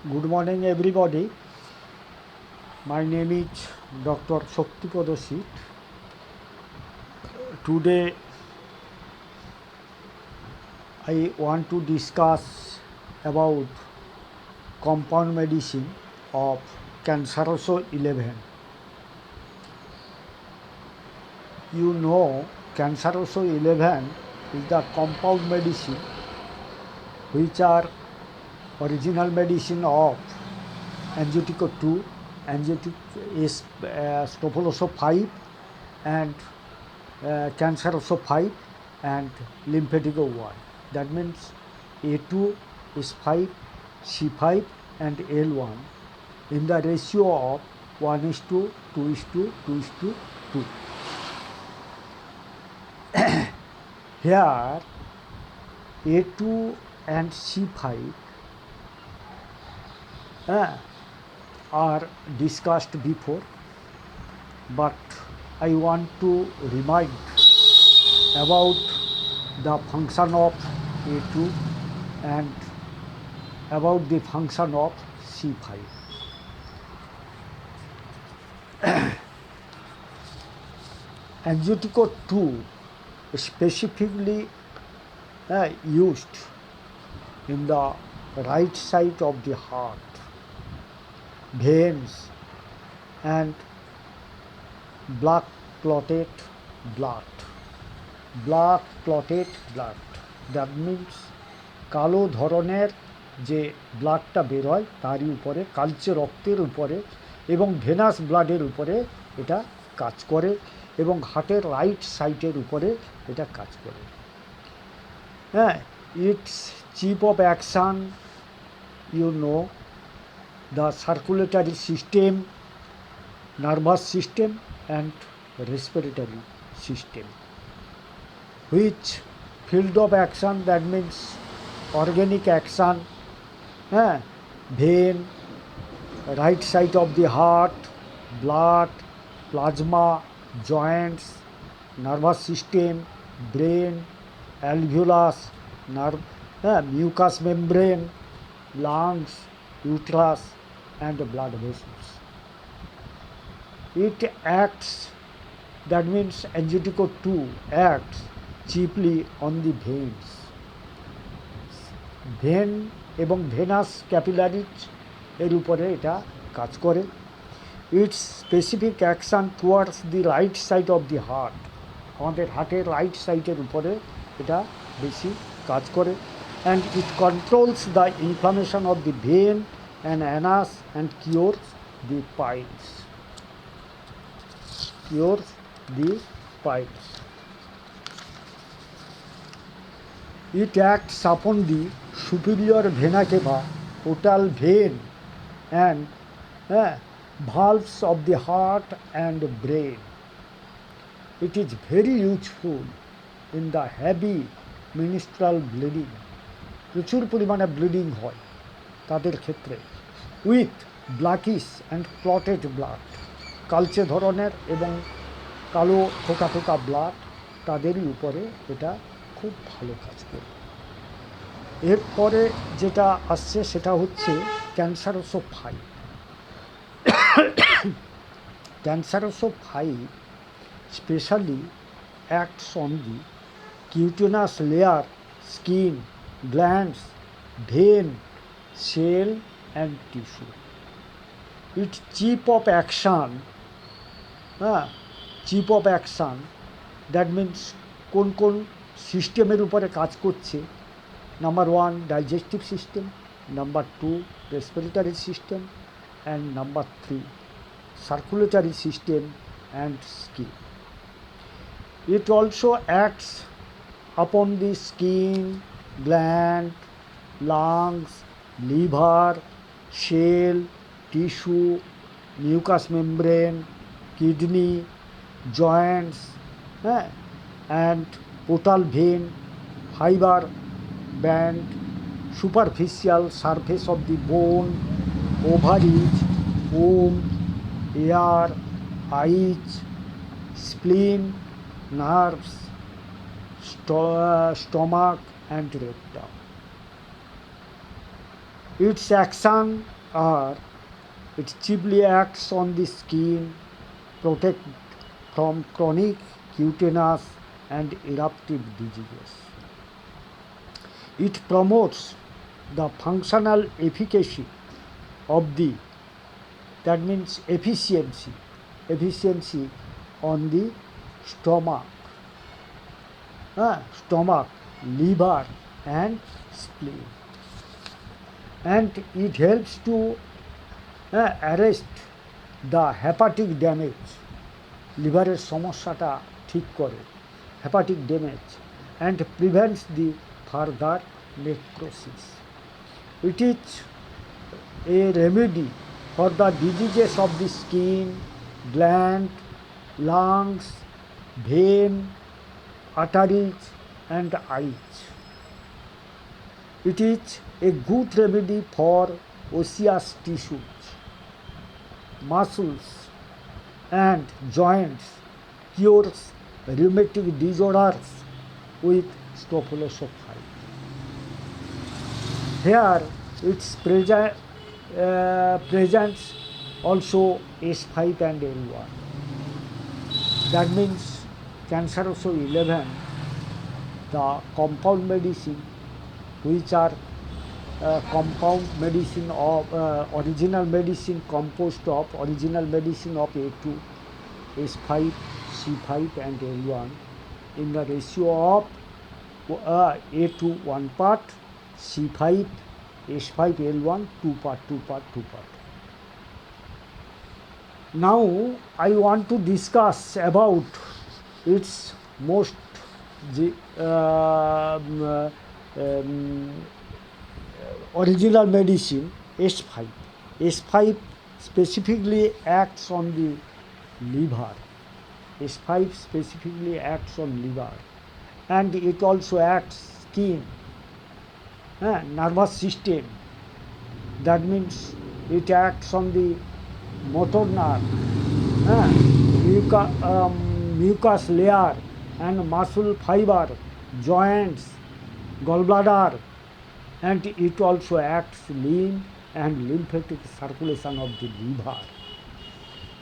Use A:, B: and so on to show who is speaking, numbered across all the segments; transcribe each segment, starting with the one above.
A: Good morning, everybody. My name is Dr. Shaktipada Sit. Today, I want to discuss about compound medicine of Canceroso 11. You know, Canceroso 11 is the compound medicine which are original medicine of Angiotico 2, Staphylococcus 5, and Canceroso 5 and Lymphatico 1. That means A2 is 5, C5 and L1 in the ratio of 1:2, 2:2, 2:2. Here A2 and C5 are discussed before, but I want to remind about the function of A2 and about the function of C5. Angiotico 2 is specifically used in the right side of the heart, veins and black clotted blood. That means কালো ধরনের যে ব্লাডটা বের হয় তারই উপরে, কালচে রক্তের উপরে এবং ভেনাস ব্লাডের উপরে এটা কাজ করে এবং হার্টের রাইট সাইডের উপরে এটা কাজ করে। It's cheap of action, you know, the circulatory system, nervous system and respiratory system. Which field of action, that means organic action, vein, right side of the heart, blood, plasma, joints, nervous system, brain, alveolus, nerve, mucous membrane, lungs, uterus and blood vessels. It acts, that means Angiotico 2 acts chiefly on the veins. Vein এবং venous capillaries এর উপরে এটা কাজ করে। It's specific action towards the right side of the heart, আমাদের হার্টের right সাইডের উপরে এটা বেশি কাজ করে। And it controls the inflammation of the vein and anus and cures the piles. It acts upon the superior vena cava, portal vein and valves of the heart and brain. It is very useful in the heavy menstrual bleeding. প্রচুর পরিমাণে bleeding হয় তাদের ক্ষেত্রে, with blackish and clotted blood, কালচে ধরনের এবং কালো থোকা থোকা ব্লাড, তাদেরই উপরে এটা খুব ভালো কাজ করে। এরপরে যেটা আসছে সেটা হচ্ছে ক্যান্সারোসো 5। ক্যান্সারোসো 5 specially acts on the cutaneous layer, skin, glands, vein, cell and tissue. Its chief of action, that means কোন কোন সিস্টেমের উপরে কাজ করছে। Number 1 digestive system, number 2 respiratory system and number 3 circulatory system and skin. It also acts upon the skin, gland, lungs, liver, cell, tissue, mucous membrane, kidney, joints, and portal vein, fiber band, superficial surface of the bone, ovaries, womb, ear, eyes, spleen, nerves, stomach and rectum. Its action are it chiefly acts on the skin, protect from chronic cutaneous and eruptive diseases. It promotes the functional efficacy of the, that means efficiency on the stomach, stomach, liver and spleen, and it helps to arrest the hepatic damage, লিভারের সমস্যাটা ঠিক করে, hepatic damage, and prevents the further necrosis. It is a remedy for the diseases of the skin, gland, lungs, vein, arteries and eyes. It is a good remedy for osseous tissues, muscles and joints, cures rheumatic disorders with staphylococcus. Here its presents also S5 and L1. That means Canceroso 11, the compound medicine which are compound medicine of original medicine composed of original medicine of A2, S5, C5 and L1 in the ratio of A2 1 part, C5, S5, L1 2 part. Now I want to discuss about its most original medicine S5. S5 specifically acts on the liver. S5 specifically acts on liver, and it also acts skin, nervous system. That means it acts on the motor nerve, mucous layer and muscle fiber, joints, gallbladder, and it also acts lymph and lymphatic circulation of the liver,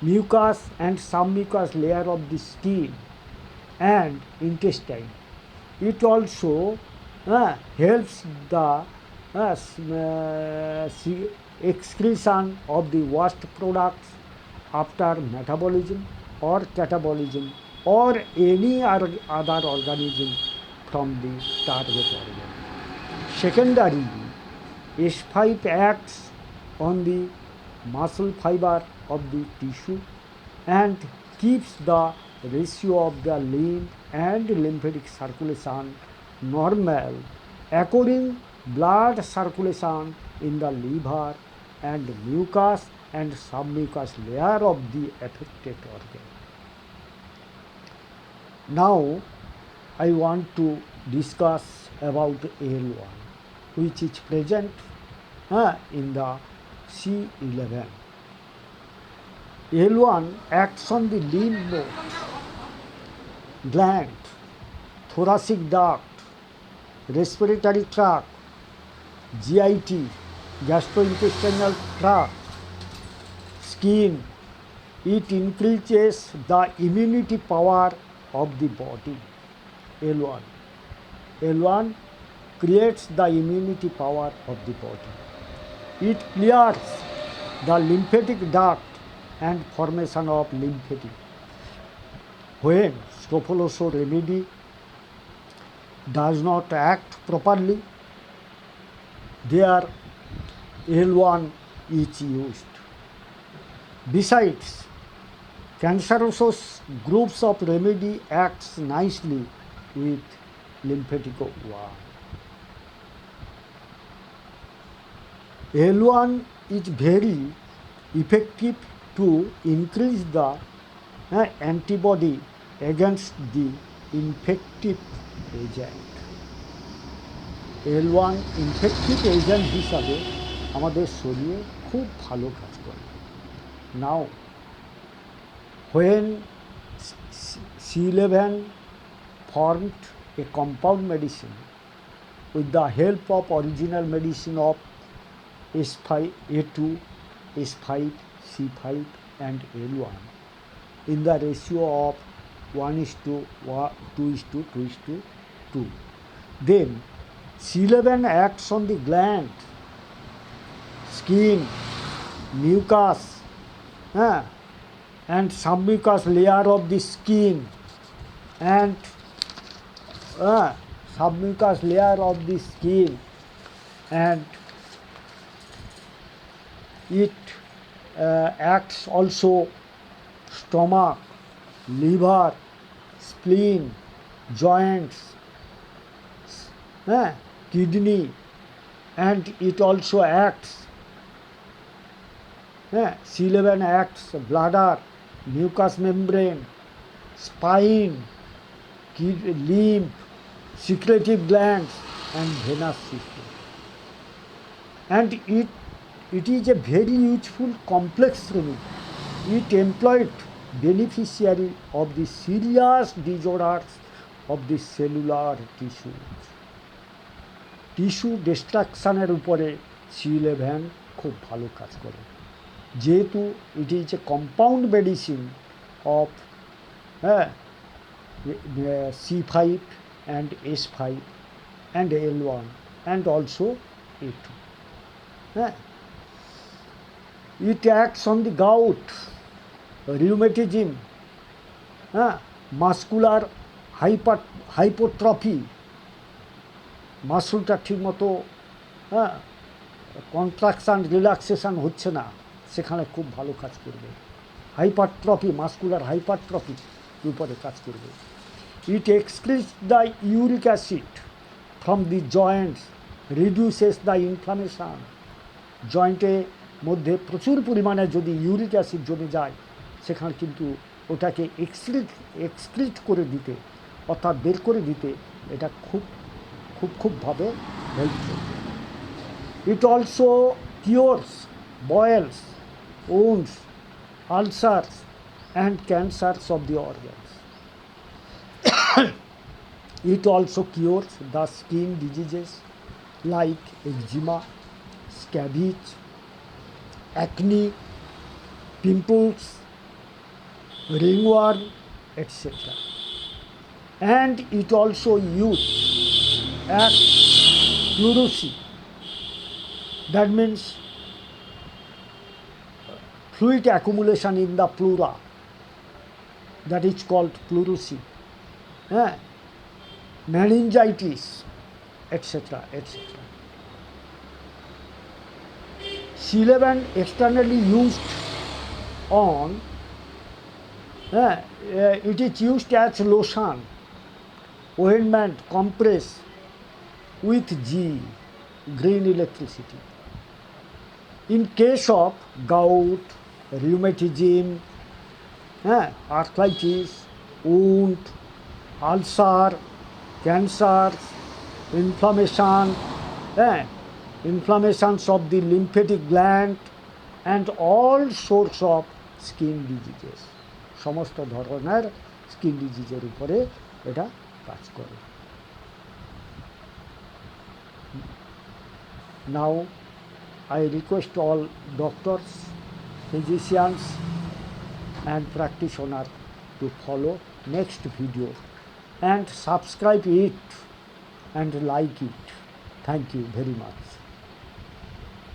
A: mucus and submucous layer of the skin and intestine. It also helps the excretion of the waste products after metabolism or catabolism or any other organism from the target organ. Secondarily, S5 acts on the muscle fiber of the tissue and keeps the ratio of the lymph and lymphatic circulation normal, according blood circulation in the liver and mucus and submucous layer of the affected organ. Now I want to discuss about L1, which is present in the C11. L1 acts on the lymph node, gland, thoracic duct, respiratory tract, GIT, gastrointestinal tract, skin. It increases the immunity power of the body. L1 creates the immunity power of the body. It clears the lymphatic duct and formation of lymphatic. When Staphylococcus remedy does not act properly, there L1 is used. Besides, cancerous groups of remedy acts nicely with lymphatic 1. L1 is very effective to increase the antibody against the infective agent. L1 infective agent হিসাবে আমাদের শরীরে খুব ভালো কাজ করে। নাও when C11 formed a compound medicine with the help of original medicine of S5, A2, S5, C5 and L1 in the ratio of 1:2:2:2. Then C11 acts on the gland, skin, mucus, and submucous layer of the skin and submucous layer of the skin, and it acts also stomach, liver, spleen, joints, kidney, and it also acts C11 acts bladder, mucous membrane, spine, lymph, secretive glands and venous system. And it is a very useful complex remedy. It employed beneficiary of the serious disorders of the cellular tissues. Tissue ডিস্ট্রাকশানের উপরে C11 খুব ভালো কাজ করে, যেহেতু it is a compound medicine of C5 and S5 and L1 and also A2. It acts on the gout, rheumatism, muscular hypertrophy, মাসুলটা ঠিকমতো contraction relaxation হচ্ছে না, সেখানে খুব ভালো কাজ করবে। হাইপারট্রফি, মাসকুলার হাইপারট্রফির উপরে কাজ করবে। It excretes the uric acid from the joints, reduces the inflammation. জয়েন্টের মধ্যে প্রচুর পরিমাণে যদি ইউরিক অ্যাসিড জমে যায়, সেখানে কিন্তু ওটাকে এক্সক্রিট করে দিতে, অর্থাৎ বের করে দিতে এটা খুবভাবে হেল্প করবে। It also cures boils, wounds, ulcers and cancers of the organs. It also cures the skin diseases like eczema, scabies, acne, pimples, ringworm, etc. And it also acts pleurisy. That means fluid accumulation in the pleura, that is called pleurisy, meningitis, etc. etc. C11 externally used on, it is used as lotion, ointment, compress with G, green electricity. In case of gout, rheumatism, arthritis, wound, ulcer, cancer, inflammations of the lymphatic gland and all sorts of skin diseases. সমস্ত ধরনের skin ডিজিজের উপরে এটা কাজ করে। Now I request all doctors, physicians and practitioners to follow next video and subscribe it and like it. Thank you very much.